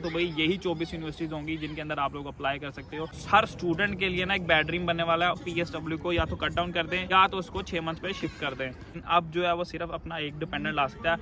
तो भाई यही 24 यूनिवर्सिटीज़ होंगी जिनके अंदर आप लोग अप्लाई कर सकते हो। हर स्टूडेंट के लिए ना एक बैड ड्रीम बनने वाला है, PSW को या तो कट डाउन कर दें या तो उसको 6 मंथ पे शिफ्ट कर दें। अब जो है वो सिर्फ अपना एक डिपेंडेंट ला सकता है।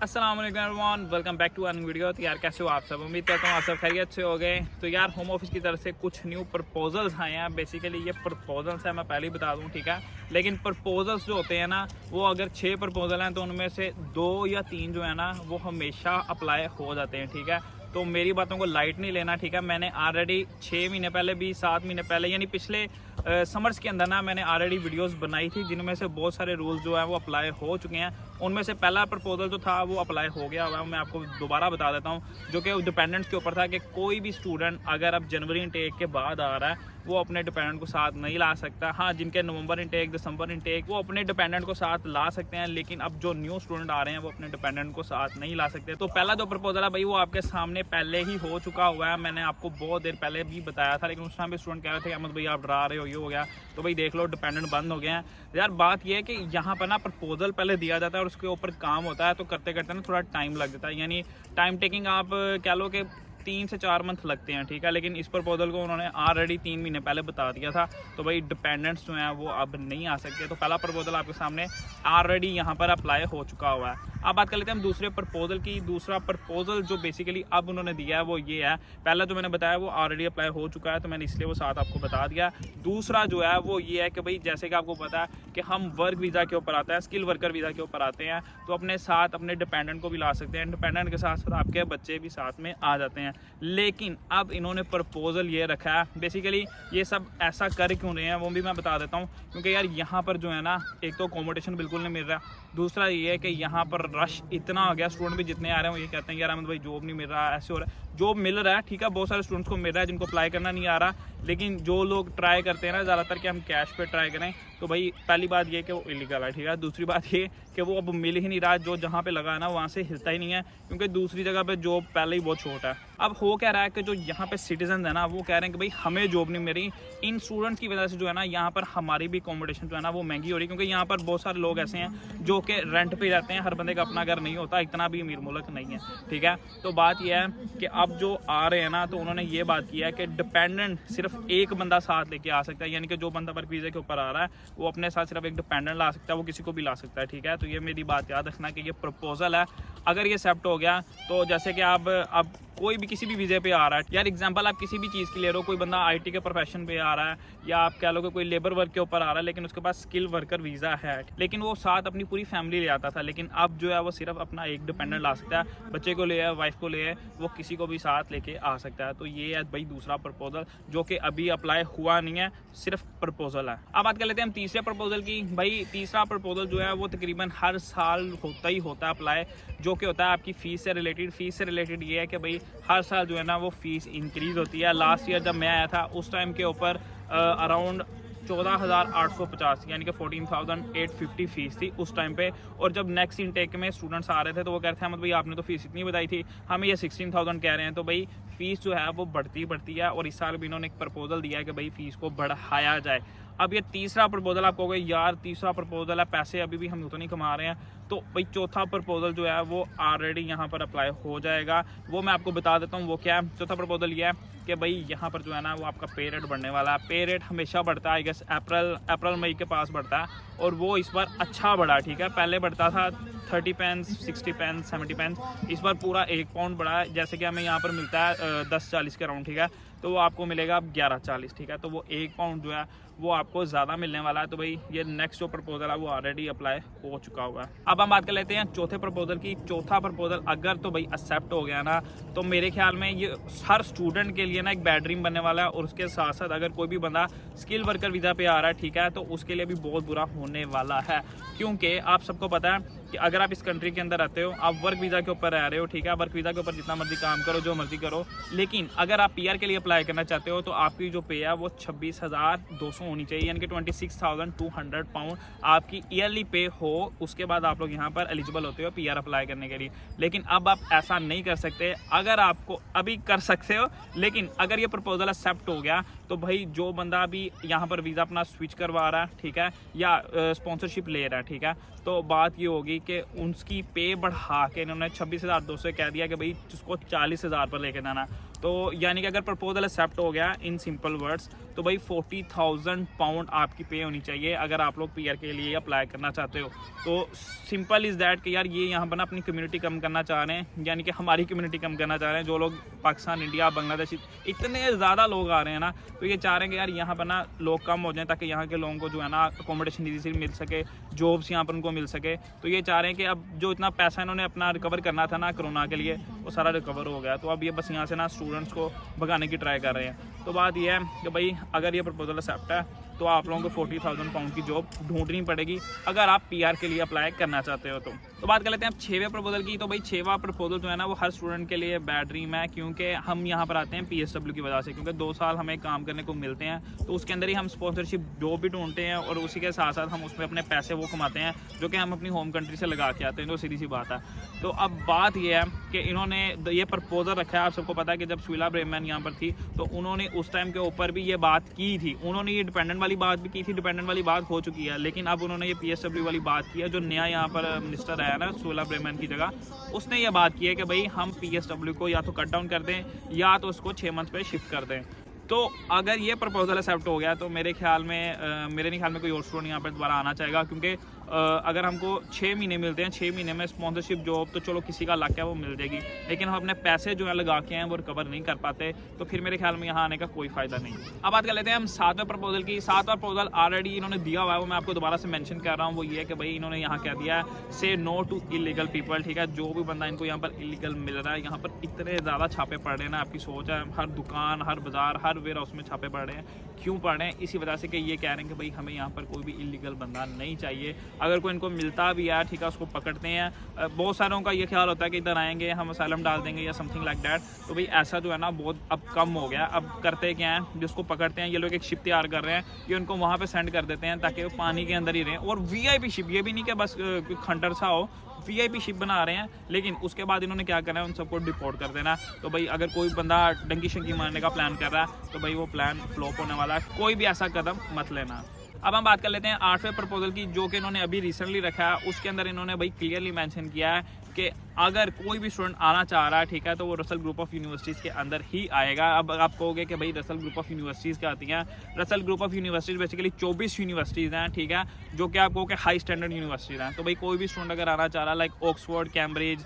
अस्सलाम वालेकुम everyone, welcome back to another video. तो यार कैसे हो आप सब? उम्मीद करता हूँ आप सब खैरियत से हो गए। तो यार होम ऑफिस की तरफ से कुछ न्यू प्रपोजल्स आए हैं। बेसिकली ये प्रपोजल्स है, मैं पहले ही बता दूँ, ठीक है। लेकिन प्रपोजल्स जो होते हैं ना, वो अगर 6 प्रपोजल हैं तो उनमें से 2 या 3 जो है ना वो हमेशा अप्लाई हो जाते हैं, ठीक है। तो मेरी बातों को लाइट नहीं लेना, ठीक है। मैंने ऑलरेडी 6 महीने पहले भी, 7 महीने पहले, यानी पिछले समर्स के अंदर ना मैंने ऑलरेडी वीडियोस बनाई थी जिनमें से बहुत सारे रूल्स जो है वो अप्लाई हो चुके हैं। उनमें से पहला प्रपोजल जो था वो अप्लाई हो गया हुआ है। मैं आपको दोबारा बता देता हूँ, जो कि डिपेंडेंट्स के ऊपर था कि कोई भी स्टूडेंट अगर अब जनवरी इनटेक के बाद आ रहा है वो अपने डिपेंडेंट को साथ नहीं ला सकता। हाँ, जिनके नवंबर इनटेक, दिसंबर इनटेक, वो अपने डिपेंडेंट को साथ ला सकते हैं, लेकिन अब जो न्यू स्टूडेंट आ रहे हैं वो अपने डिपेंडेंट को साथ नहीं ला सकते। तो पहला जो प्रपोजल है भाई वो आपके सामने पहले ही हो चुका हुआ है। मैंने आपको बहुत देर पहले भी बताया था, लेकिन उस टाइम पे स्टूडेंट कह रहे थे अहमद भाई आप डरा रहे हो, ये हो गया। तो भाई देख लो, डिपेंडेंट बंद हो गए हैं। यार बात यह है कि यहाँ पर ना प्रपोजल पहले दिया जाता है और उसके ऊपर काम होता है, तो करते करते ना थोड़ा टाइम लग जाता है। यानी टाइम टेकिंग आप कह लो कि 3 से 4 मंथ लगते हैं, ठीक है। लेकिन इस प्रपोजल को उन्होंने ऑलरेडी 3 महीने पहले बता दिया था, तो भाई डिपेंडेंट्स जो हैं वो अब नहीं आ सकते। तो पहला प्रपोजल आपके सामने ऑलरेडी यहाँ पर अप्लाई हो चुका हुआ है। अब बात कर लेते हैं हम दूसरे प्रपोजल की। दूसरा प्रपोजल जो बेसिकली अब उन्होंने दिया है वो ये है। पहला जो मैंने बताया वो ऑलरेडी अप्लाई हो चुका है, तो मैंने इसलिए वो साथ आपको बता दिया। दूसरा जो है वो ये है कि भाई जैसे कि आपको पता है कि हम वर्क वीज़ा के ऊपर आते हैं, स्किल वर्कर वीज़ा के ऊपर आते हैं, तो अपने साथ अपने डिपेंडेंट को भी ला सकते हैं। डिपेंडेंट के साथ साथ आपके बच्चे भी साथ में आ जाते हैं। लेकिन अब इन्होंने प्रपोजल ये रखा है, बेसिकली ये सब ऐसा कर क्यों रहे हैं वो भी मैं बता देता हूँ। क्योंकि यार यहाँ पर जो है ना, एक तो अकोमोडेशन बिल्कुल नहीं मिल रहा, दूसरा ये है कि यहाँ पर रश इतना आ गया। स्टूडेंट भी जितने आ रहे हैं वो ये कहते हैं यार अहमद भाई जॉब नहीं मिल रहा, ऐसे हो रहा है। जॉब मिल रहा है, ठीक है, बहुत सारे स्टूडेंट्स को मिल रहा है जिनको अप्लाई करना नहीं आ रहा, लेकिन जो लोग ट्राई करते हैं ना ज़्यादातर कि हम कैश पे ट्राई करें, तो भाई पहली बात ये कि वो इलीगल है, ठीक है। दूसरी बात ये कि वो अब मिल ही नहीं रहा, जो जहाँ पे लगा है ना वहाँ से हिलता ही नहीं है, क्योंकि दूसरी जगह पे जॉब पहले ही बहुत छोटा है। अब हो क्या रहा है कि जो यहाँ पे सिटीजन है ना वो कह रहे हैं कि भाई हमें जॉब नहीं मिल रही। इन स्टूडेंट्स की वजह से जो है ना यहाँ पर हमारी भी अकोमोडेशन जो है ना वो महंगी हो रही है, क्योंकि यहाँ पर बहुत सारे लोग ऐसे हैं जो कि रेंट पे रहते हैं। हर बंदे का अपना घर नहीं होता, इतना भी अमीर मुल्क नहीं है, ठीक है। तो बात यह है कि अब जो आ रहे हैं ना, तो उन्होंने ये बात किया है कि डिपेंडेंट सिर्फ एक बंदा साथ लेके आ सकता है। यानी कि जो बंदा वर्क वीज़ा के ऊपर आ रहा है वो अपने साथ सिर्फ एक डिपेंडेंट ला सकता है, वो किसी को भी ला सकता है, ठीक है। तो ये मेरी बात याद रखना कि ये प्रपोजल है। अगर ये एक्सेप्ट हो गया तो जैसे कि आप अब कोई भी किसी भी वीज़े पे आ रहा है, यार एग्जांपल आप किसी भी चीज़ की ले रहे हो, कोई बंदा IT के प्रोफेशन पे आ रहा है, या आप कह लो कि कोई लेबर वर्क के ऊपर आ रहा है, लेकिन उसके पास स्किल वर्कर वीज़ा है, लेकिन वो साथ अपनी पूरी फैमिली ले आता था। लेकिन अब जो है वो सिर्फ अपना एक डिपेंडेंट ला सकता है, बच्चे को ले आए, वाइफ को ले आए, वो किसी को भी साथ लेके आ सकता है। तो ये है भाई दूसरा प्रपोजल, जो कि अभी अप्लाई हुआ नहीं है, सिर्फ प्रपोजल है। अब बात कर लेते हैं हम तीसरे प्रपोजल की। भाई तीसरा प्रपोजल जो है वो तकरीबन हर साल होता ही होता है अप्लाई, जो कि होता है आपकी फ़ीस से रिलेटेड। फ़ीस से रिलेटेड ये है कि भाई हर साल जो है ना वो फ़ीस इंक्रीज़ होती है। लास्ट ईयर जब मैं आया था उस टाइम के ऊपर अराउंड 14,850 यानी कि 14,850 फ़ीस थी उस टाइम पे। और जब नेक्स्ट इनटेक में स्टूडेंट्स आ रहे थे तो वो कह रहे थे अहमद भाई आपने तो फ़ीस इतनी बताई थी, हमें ये 16,000 कह रहे हैं। तो भाई फ़ीस जो है वो बढ़ती है, और इस साल भी इन्होंने एक प्रपोजल दिया है कि भाई फ़ीस को बढ़ाया जाए। अब ये तीसरा प्रपोजल आप कहोगे यार तीसरा प्रपोजल है, पैसे अभी भी हम उतना नहीं कमा रहे हैं, तो भाई चौथा प्रपोजल जो है वो ऑलरेडी यहाँ पर अप्लाई हो जाएगा। वो मैं आपको बता देता हूँ वो क्या है। चौथा प्रपोजल ये है कि भाई यहाँ पर जो है ना वो आपका पे रेट बढ़ने वाला है। पे रेट हमेशा बढ़ता है, आई गेस अप्रैल मई के पास बढ़ता है, और वो इस बार अच्छा बढ़ा, ठीक है। पहले बढ़ता था 30 पेंस, 60 पेंस, 70 पेंस, इस बार पूरा 1 पाउंड बढ़ा है। जैसे कि हमें यहाँ पर मिलता है 10.40 के राउंड, ठीक है, तो वो आपको मिलेगा अब 11.40, ठीक है। तो वो 1 पाउंड जो है वो आपको ज़्यादा मिलने वाला है। तो भाई ये नेक्स्ट जो प्रपोजल है वो ऑलरेडी अप्लाई हो चुका हुआ है। अब हम बात कर लेते हैं चौथे प्रपोजल की। चौथा प्रपोजल अगर तो भाई एक्सेप्ट हो गया ना, तो मेरे ख्याल में ये हर स्टूडेंट के लिए ना एक बैड ड्रीम बनने वाला है। और उसके साथ साथ अगर कोई भी बंदा स्किल वर्कर वीज़ा पे आ रहा है, ठीक है, तो उसके लिए भी बहुत बुरा होने वाला है। क्योंकि आप सबको पता है कि अगर आप इस कंट्री के अंदर रहते हो, आप वर्क वीज़ा के ऊपर रह रहे हो, ठीक है, वर्क वीज़ा के ऊपर जितना मर्जी काम करो, जो मर्जी करो, लेकिन अगर आप PR के लिए अप्लाई करना चाहते हो तो आपकी जो पे है वो 26,200 होनी चाहिए, यानी कि 26,200 पाउंड आपकी ईयरली पे हो। उसके बाद आप लोग यहाँ पर एलिजिबल होते हो PR अप्लाई करने के लिए। लेकिन अब आप ऐसा नहीं कर सकते। अगर आपको अभी कर सकते हो, लेकिन अगर ये प्रपोजल एक्सेप्ट हो गया तो भाई जो बंदा अभी यहाँ पर वीज़ा अपना स्विच करवा रहा है, ठीक है, या स्पॉन्सरशिप ले रहा है, ठीक है, तो बात ये होगी कि उसकी पे बढ़ा के इन्होंने 26,200 कह दिया कि भाई उसको 40,000 पर लेके जाना। तो यानी कि अगर प्रपोजल एक्सेप्ट हो गया इन सिंपल वर्ड्स तो भाई 40,000 पाउंड आपकी पे होनी चाहिए अगर आप लोग पीआर के लिए अप्लाई करना चाहते हो। तो सिंपल इज़ दैट कि यार ये यहाँ पर ना अपनी कम्युनिटी कम करना चाह रहे हैं, यानी कि हमारी कम्युनिटी कम करना चाह रहे हैं। जो लोग पाकिस्तान, इंडिया, बांग्लादेश इतने ज़्यादा लोग आ रहे हैं ना, तो ये चाह रहे हैं कि यार यहाँ पर ना लोग कम हो जाएँ ताकि यहाँ के लोगों को जो है ना अकोमोडेशन ईजी से मिल सके, जॉब्स यहाँ पर उनको मिल सके। तो ये चाह रहे हैं कि अब जो इतना पैसा इन्होंने अपना रिकवर करना था ना कोरोना के लिए, वो सारा रिकवर हो गया। तो अब ये बस यहाँ से ना स्टूडेंट्स को भगाने की ट्राई कर रहे हैं। तो बात यह है कि भाई अगर ये प्रपोजल एक्सेप्ट है तो आप लोगों को 40,000 पाउंड की जॉब ढूंढनी पड़ेगी अगर आप पीआर के लिए अप्लाई करना चाहते हो। तो बात कर लेते हैं अब 6वें प्रपोजल की। तो भाई 6वां प्रपोजल जो है ना वो हर स्टूडेंट के लिए बैड ड्रीम है, क्योंकि हम यहाँ पर आते हैं PSW की वजह से, क्योंकि 2 साल हमें काम करने को मिलते हैं। तो उसके अंदर ही हम स्पॉन्सरशिप जॉब भी ढूंढते हैं और उसी के साथ साथ हम उसमें अपने पैसे वो कमाते हैं जो कि हम अपनी होम कंट्री से लगा के आते हैं। तो सीधी सी बात है। तो अब बात यह है कि इन्होंने ये प्रपोजल रखा है। आप सबको पता है कि जब सुइला ब्रेमैन यहाँ पर थी तो उन्होंने उस टाइम के ऊपर भी ये बात की थी। उन्होंने ये डिपेंडेंट वाली बात भी की थी, डिपेंडेंट वाली बात हो चुकी है, लेकिन अब उन्होंने ये PSW वाली बात की है। जो नया यहाँ पर मिनिस्टर आया ना सुइला ब्रेमैन की जगह, उसने ये बात की है कि भाई हम PSW को या तो कट डाउन कर दें या तो उसको 6 मंथ पे शिफ्ट कर दें। तो अगर ये प्रपोजल एक्सेप्ट हो गया तो मेरे ख्याल में कोई और स्टूडेंट यहाँ पर दोबारा आना चाहेगा, क्योंकि अगर हमको 6 महीने मिलते हैं, 6 महीने में स्पॉन्सरशिप जॉब तो चलो किसी का लक है वो मिल जाएगी, लेकिन हम अपने पैसे जो है लगा के हैं वो रिकवर नहीं कर पाते, तो फिर मेरे ख्याल में यहाँ आने का कोई फ़ायदा नहीं। अब बात कर लेते हैं हम 7वें प्रपोजल की। 7वां प्रपोजल ऑलरेडी इन्होंने दिया हुआ है, वो मैं आपको दोबारा से मेंशन कर रहा हूँ। वो ये है कि भाई इन्होंने यहाँ कह दिया है से नो टू इलीगल पीपल। ठीक है, जो भी बंदा इनको यहाँ पर इलीगल मिल रहा है, यहाँ पर इतने ज़्यादा छापे पड़ रहे हैं ना, आपकी सोच है, हर दुकान, हर बाज़ार, हर वेयर हाउस में छापे पड़ रहे हैं। क्यों पड़ रहे हैं? इसी वजह से कि ये कह रहे हैं कि भाई हमें यहाँ पर कोई भी इलीगल बंदा नहीं चाहिए। अगर कोई इनको मिलता भी है, ठीक है, उसको पकड़ते हैं। बहुत सारों का ये ख्याल होता है कि इधर आएंगे हम असाइलम डाल देंगे या समथिंग लाइक दैट। तो भाई ऐसा जो है ना बहुत अब कम हो गया। अब करते क्या हैं, जिसको पकड़ते हैं ये लोग एक शिप तैयार कर रहे हैं, ये उनको वहाँ पे सेंड कर देते हैं ताकि वो पानी के अंदर ही रहें। और VIP शिप, ये भी नहीं कि बस खंडर सा हो, VIP शिप बना रहे हैं। लेकिन उसके बाद इन्होंने क्या करना है, उन सबको डिपोर्ट कर देना। तो भाई अगर कोई बंदा डंकी शंकी मारने का प्लान कर रहा है तो भाई वो प्लान फ्लॉप होने वाला है। कोई भी ऐसा कदम मत लेना। अब हम बात कर लेते हैं 8वें प्रपोजल की, जो कि इन्होंने अभी रिसेंटली रखा है। उसके अंदर इन्होंने भाई क्लियरली मेंशन किया है कि अगर कोई भी स्टूडेंट आना चाह रहा है, ठीक है, तो वो रसल ग्रुप ऑफ यूनिवर्सिटीज़ के अंदर ही आएगा। अब आप कहोगे कि भाई रसल ग्रुप ऑफ यूनिवर्सिटीज़ क्या आती हैं? Russell group of universities basically 24 universities हैं, ठीक है, जो कि आप कहो कि हाई स्टैंडर्ड यूनिवर्सिटीज़ हैं। तो भाई कोई भी स्टूडेंट अगर आना चाह रहा है, लाइक ऑक्सफोर्ड, कैम्ब्रिज,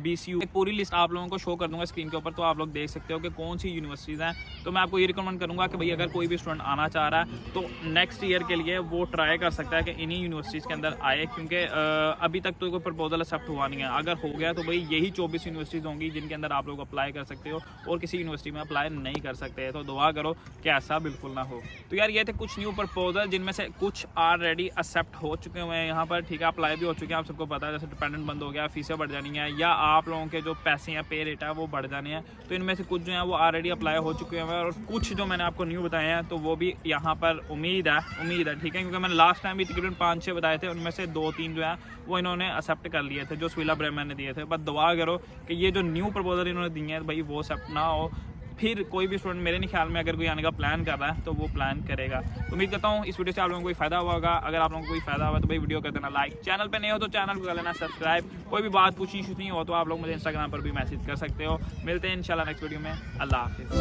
BCU, एक पूरी लिस्ट आप लोगों को शो कर दूंगा स्क्रीन के ऊपर, तो आप लोग देख सकते हो कि कौन सी यूनिवर्सिटीज़ हैं। तो मैं आपको ये रिकमेंड करूँगा कि भाई अगर कोई भी स्टूडेंट आना चाह रहा है तो नेक्स्ट ईयर के लिए वो ट्राई कर सकता है कि इन्हीं यूनिवर्सिटीज़ के अंदर आए, क्योंकि अभी तक तो कोई प्रपोजल एक्सेप्ट हुआ नहीं है। अगर हो गया तो भाई यही 24 यूनिवर्सिटीज़ होंगी जिनके अंदर आप लोग अप्लाई कर सकते हो, और किसी यूनिवर्सिटी में अप्लाई नहीं कर सकते। तो दुआ करो कि ऐसा बिल्कुल ना हो। तो यार ये थे कुछ न्यू प्रपोजल, जिनमें से कुछ ऑलरेडी एक्सेप्ट हो चुके हुए हैं यहाँ पर, ठीक है, अप्लाई भी हो चुके हैं। आप सबको पता है, जैसे डिपेंडेंट बंद हो गया, फीसें बढ़ जानी है, या आप लोगों के जो पैसे हैं, पे रेट है, वो बढ़ जाने हैं। तो इनमें से कुछ जो है वो ऑलरेडी अप्लाई हो चुके हैं, और कुछ जो मैंने आपको न्यू बताए हैं तो वो भी यहाँ पर उम्मीद है, ठीक है, क्योंकि मैंने लास्ट टाइम भी तकरीबन 5-6 बताए थे, उनमें से 2-3 जो है वो इन्होंने एक्सेप्ट कर लिए थे, जो सुइला ब्रेमैन ने दिए थे। बस दुआ करो कि ये जो न्यू प्रपोजल इन्होंने दिए हैं भाई वो एक्सेप्ट ना हो। फिर कोई भी स्टूडेंट, मेरे नहीं ख्याल में, अगर कोई आने का प्लान कर रहा है तो वो प्लान करेगा। तो उम्मीद करता हूँ इस वीडियो से आप लोगों को कोई फ़ायदा हुआ होगा। अगर आप लोगों को कोई फ़ायदा हुआ तो भाई वीडियो कर देना लाइक, चैनल पे नहीं हो तो चैनल को कर लेना सब्सक्राइब। कोई भी बात पूछनी हो तो आप लोग मुझे इंस्टाग्राम पर भी मैसेज कर सकते हो। मिलते हैं इंशाल्लाह नेक्स्ट वीडियो में। अल्लाह हाफिज़।